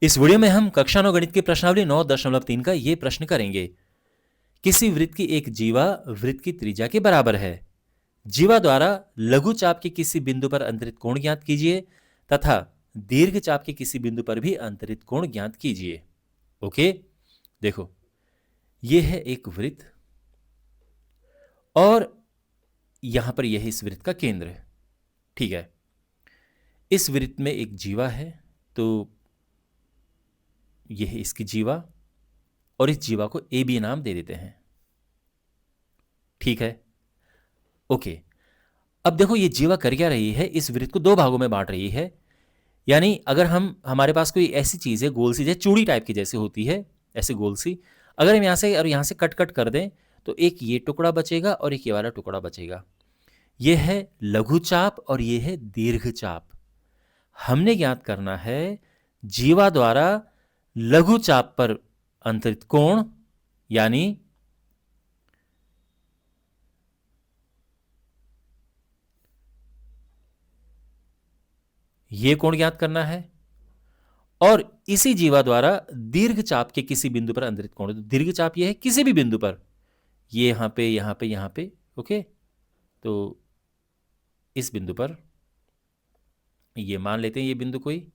इस वीडियो में हम कक्षा 9 गणित की प्रश्नावली 9.3 का ये प्रश्न करेंगे। किसी वृत्त की एक जीवा वृत्त की त्रिज्या के बराबर है। जीवा द्वारा लघु चाप के किसी बिंदु पर अंतरित कोण ज्ञात कीजिए तथा दीर्घ चाप के किसी बिंदु पर भी अंतरित कोण ज्ञात कीजिए। ओके, देखो, ये है एक वृत्त और यहां पर यह है इस वृत्त का केंद्र। ठीक है, इस वृत्त में एक जीवा है, तो यह है इसकी जीवा और इस जीवा को ए बी नाम दे देते हैं। ठीक है, ओके। अब देखो ये जीवा कर क्या रही है, इस वृत्त को दो भागों में बांट रही है। यानी अगर हमारे पास कोई ऐसी चीज है, गोल सी, जैसे चूड़ी टाइप की जैसे होती है, ऐसे गोल सी, अगर हम यहां से कट कट कर दें तो एक ये टुकड़ा बचेगा और एक ये वाला टुकड़ा बचेगा। ये है लघु चाप और ये है दीर्घ चाप। हमने ज्ञात करना है जीवा द्वारा लघु चाप पर अंतरित कोण, यानी ये कोण ज्ञात करना है, और इसी जीवा द्वारा दीर्घ चाप के किसी बिंदु पर अंतरित कोण। तो दीर्घ चाप ये है किसी भी बिंदु पर, ये यहां पे, यहां पे, यहां पे। ओके, तो इस बिंदु पर ये मान लेते हैं, ये बिंदु कोई,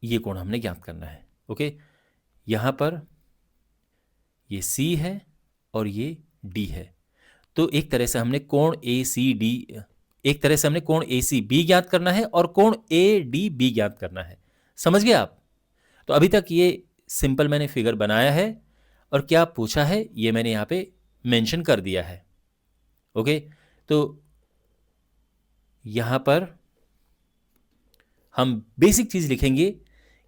ये कोण हमने ज्ञात करना है। ओके, यहां पर ये C है और ये D है। तो एक तरह से हमने कोण ACB ज्ञात करना है और कोण ADB ज्ञात करना है। समझ गए आप? तो अभी तक ये सिंपल मैंने फिगर बनाया है और क्या पूछा है ये मैंने यहां पे मेंशन कर दिया है। ओके, तो यहां पर हम बेसिक चीज लिखेंगे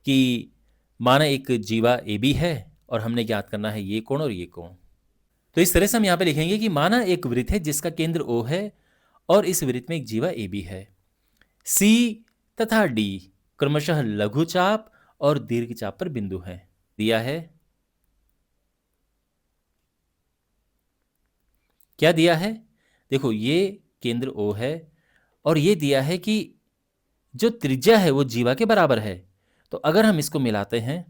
कि माना एक जीवा AB है और हमने ज्ञात करना है ये कोण और ये कोण। तो इस तरह से हम यहां पे लिखेंगे कि माना एक वृत्त है जिसका केंद्र O है और इस वृत्त में एक जीवा AB है। C तथा D क्रमशः लघु चाप और दीर्घ चाप पर बिंदु हैं। दिया है, क्या दिया है? देखो, ये केंद्र O है और ये दिया है कि जो त्रिज्या है वो जीवा के बराबर है। तो अगर हम इसको मिलाते हैं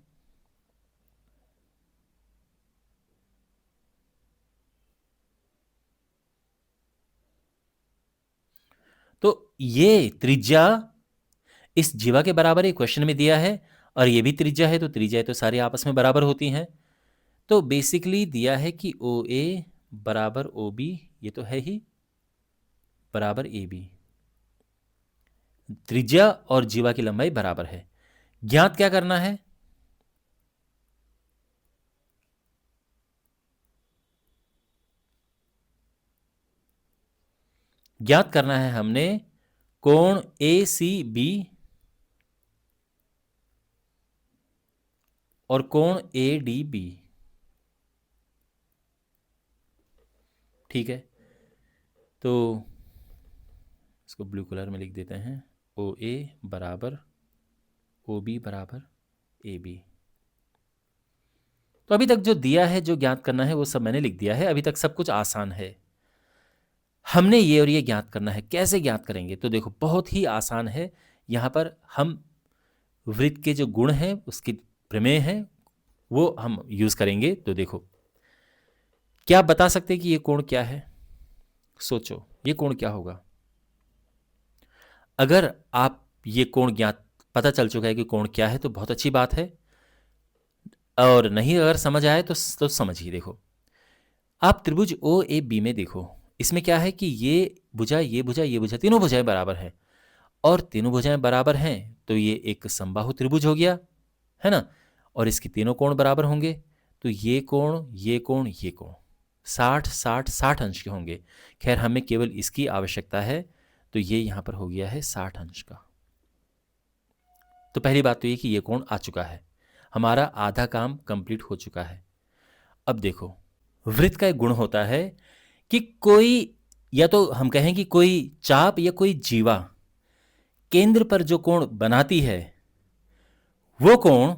तो ये त्रिज्या इस जीवा के बराबर है, क्वेश्चन में दिया है, और ये भी त्रिज्या है, तो त्रिज्या तो सारी आपस में बराबर होती हैं। तो बेसिकली दिया है कि OA बराबर OB, ये तो है ही, बराबर AB। त्रिज्या और जीवा की लंबाई बराबर है। ज्ञात क्या करना है? ज्ञात करना है हमने कोण ACB और कोण ADB। ठीक है, तो इसको ब्लू कलर में लिख देते हैं, OA बराबर OB बराबर AB। तो अभी तक जो दिया है, जो ज्ञात करना है, वो सब मैंने लिख दिया है। अभी तक सब कुछ आसान है। हमने ये और ये ज्ञात करना है। कैसे ज्ञात करेंगे? तो देखो, बहुत ही आसान है। यहाँ पर हम वृत्त के जो गुण हैं, उसकी प्रमेय है, वो हम यूज करेंगे। तो देखो, क्या आप बता सकते हैं कि ये कोण क्या है? सोचो, ये कोण क्या होगा? अगर आप ये कोण ज्ञात, पता चल चुका है कि कोण क्या है, तो बहुत अच्छी बात है, और नहीं अगर समझ आए तो समझिए। देखो, आप त्रिभुज OAB में देखो, इसमें क्या है कि ये भुजा, ये भुजा, ये भुजा, तीनों भुजाएं बराबर हैं, और तीनों भुजाएं बराबर हैं तो ये एक समबाहु त्रिभुज हो गया, है ना? और इसके तीनों कोण बराबर होंगे, तो ये कोण, ये कोण, ये कोण 60 60 60 अंश के होंगे। खैर, हमें केवल इसकी आवश्यकता है, तो ये यहां पर हो गया है 60 अंश का। तो पहली बात तो ये कि ये कोण आ चुका है, हमारा आधा काम कंप्लीट हो चुका है। अब देखो, वृत्त का एक गुण होता है कि कोई, या तो हम कहें कि कोई चाप या कोई जीवा केंद्र पर जो कोण बनाती है, वो कोण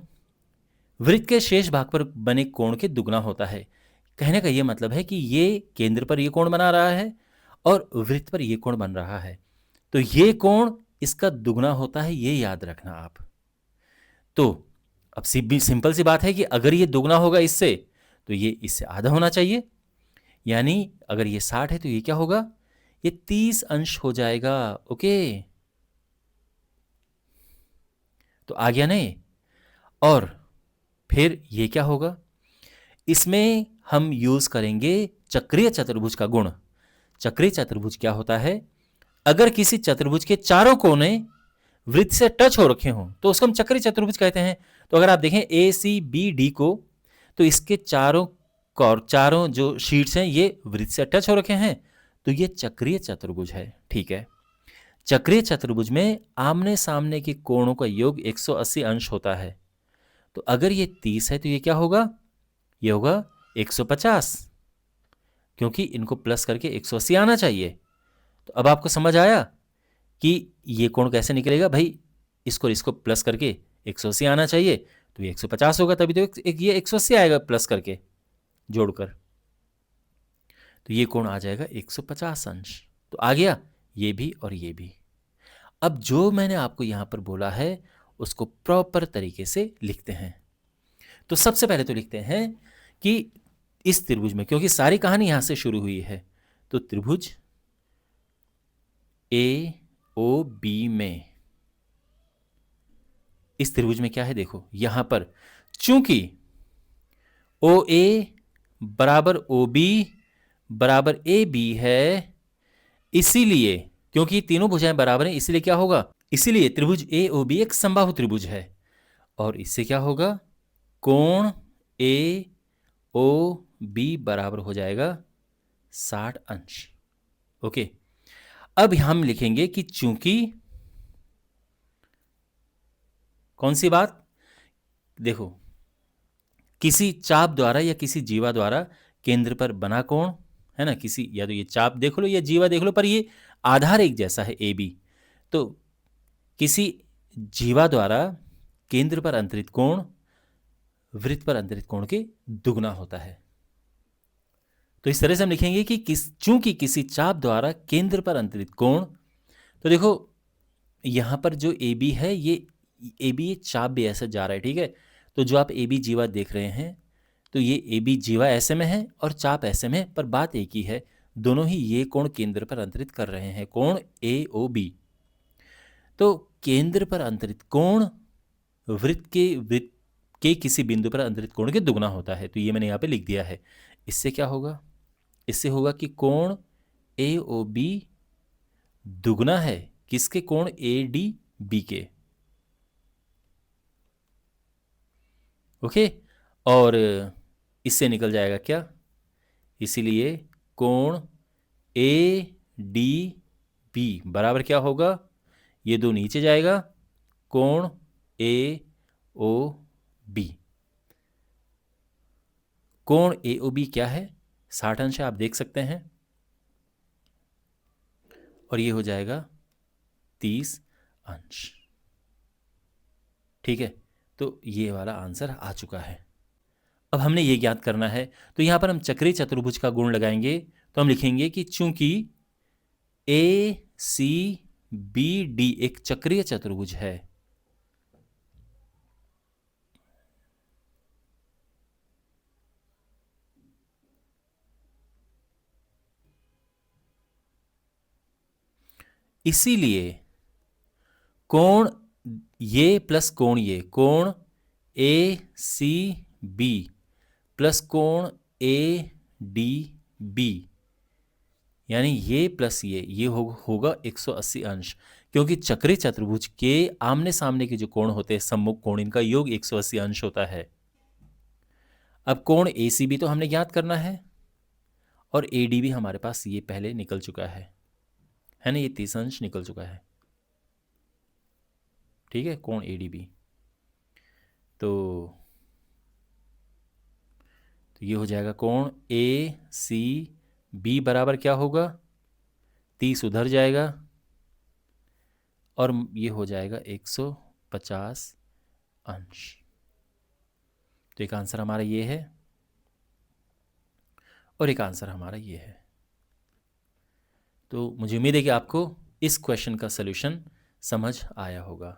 वृत्त के शेष भाग पर बने कोण के दुगना होता है। कहने का यह मतलब है कि ये केंद्र पर ये कोण बना रहा है और वृत्त पर ये कोण बन रहा है, तो ये कोण इसका दुगना होता है, ये याद रखना आप। तो अब सिंपल सी बात है कि अगर ये दुगना होगा इससे, तो ये इससे आधा होना चाहिए, यानी अगर ये 60 है तो ये क्या होगा, ये 30 अंश हो जाएगा। ओके, तो आ गया नहीं। और फिर ये क्या होगा, इसमें हम यूज करेंगे चक्रीय चतुर्भुज का गुण। चक्रीय चतुर्भुज क्या होता है, अगर किसी चतुर्भुज के चारों कोने वृत्त से टच हो रखे हों तो उसको हम चक्रीय चतुर्भुज कहते हैं। तो अगर आप देखें ए सी बी डी को, तो इसके चारों जो शीट्स हैं ये वृत्त से टच हो रखे हैं, तो ये चक्रीय चतुर्भुज है। ठीक है, चक्रीय चतुर्भुज में आमने सामने के कोणों का योग 180 अंश होता है। तो अगर ये 30 है तो ये क्या होगा, ये होगा 150, क्योंकि इनको प्लस करके 180 आना चाहिए। तो अब आपको समझ आया कि ये कोण कैसे निकलेगा भाई, इसको प्लस करके 180 आना चाहिए, तो ये 150 होगा, तभी तो ये 180 आएगा प्लस करके जोड़कर, तो ये कोण आ जाएगा 150 अंश। तो आ गया ये भी और ये भी। अब जो मैंने आपको यहां पर बोला है उसको प्रॉपर तरीके से लिखते हैं। तो सबसे पहले तो लिखते हैं कि इस त्रिभुज में, क्योंकि सारी कहानी यहां से शुरू हुई है, तो त्रिभुज ए ओ बी में, इस त्रिभुज में क्या है, देखो यहां पर चूंकि ओ ए बराबर ओ बी बराबर ए बी है, इसीलिए क्योंकि तीनों भुजाएं बराबर हैं, इसीलिए क्या होगा, इसीलिए त्रिभुज ए ओ बी एक समबाहु त्रिभुज है। और इससे क्या होगा, कोण ए ओ बी बराबर हो जाएगा 60 अंश। ओके, अब हम लिखेंगे कि चूंकि, कौन सी बात, देखो किसी चाप द्वारा या किसी जीवा द्वारा केंद्र पर बना कोण है ना, किसी, या तो ये चाप देख लो या जीवा देख लो, पर ये आधार एक जैसा है ए बी, तो किसी जीवा द्वारा केंद्र पर अंतरित कोण वृत्त पर अंतरित कोण के दुगना होता है। तो इस तरह से हम लिखेंगे कि चूंकि किसी चाप द्वारा केंद्र पर अंतरित कोण, तो देखो यहां पर जो ए बी है, ये ए बी चाप भी ऐसे जा रहा है, ठीक है, तो जो आप ए बी जीवा देख रहे हैं, तो ये ए बी जीवा ऐसे में है और चाप ऐसे में, पर बात एक ही है, दोनों ही ये कोण केंद्र पर अंतरित कर रहे हैं, कोण ए ओ बी। तो केंद्र पर अंतरित कोण वृत्त के किसी बिंदु पर अंतरित कोण के दुगना होता है, तो ये मैंने यहाँ पे लिख दिया है। इससे क्या होगा, इससे होगा कि कोण ए ओ बी दुगना है किसके, कोण ए डी बी के। ओके, और इससे निकल जाएगा क्या, इसीलिए कोण ए डी बी बराबर क्या होगा, ये दो नीचे जाएगा, कोण ए ओ बी। कोण ए ओ बी क्या है, 60 अंश है, आप देख सकते हैं, और ये हो जाएगा 30 अंश। ठीक है, तो ये वाला आंसर आ चुका है। अब हमने ये ज्ञात करना है, तो यहां पर हम चक्रीय चतुर्भुज का गुण लगाएंगे, तो हम लिखेंगे कि चूंकि ए सी बी डी एक चक्रीय चतुर्भुज है, इसीलिए कोण ये प्लस कोण ये, कोण ए सी बी प्लस कोण ए डी बी, यानी ये प्लस ये होगा 180 अंश, क्योंकि चक्रीय चतुर्भुज के आमने सामने के जो कोण होते हैं सम्मुख कोण, इनका योग 180 अंश होता है। अब कोण ए सी बी तो हमने ज्ञात करना है, और ए डी भी हमारे पास ये पहले निकल चुका है ना, ये 30 अंश निकल चुका है। ठीक है, कोण ए डी बी, तो ये हो जाएगा कोण ए सी बी बराबर क्या होगा, 30 उधर जाएगा और ये हो जाएगा 150 अंश। तो एक आंसर हमारा ये है और एक आंसर हमारा ये है। तो मुझे उम्मीद है कि आपको इस क्वेश्चन का सलूशन समझ आया होगा।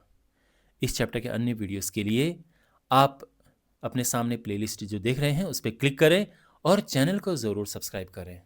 इस चैप्टर के अन्य वीडियोस के लिए आप अपने सामने प्लेलिस्ट जो देख रहे हैं उस पर क्लिक करें और चैनल को ज़रूर सब्सक्राइब करें।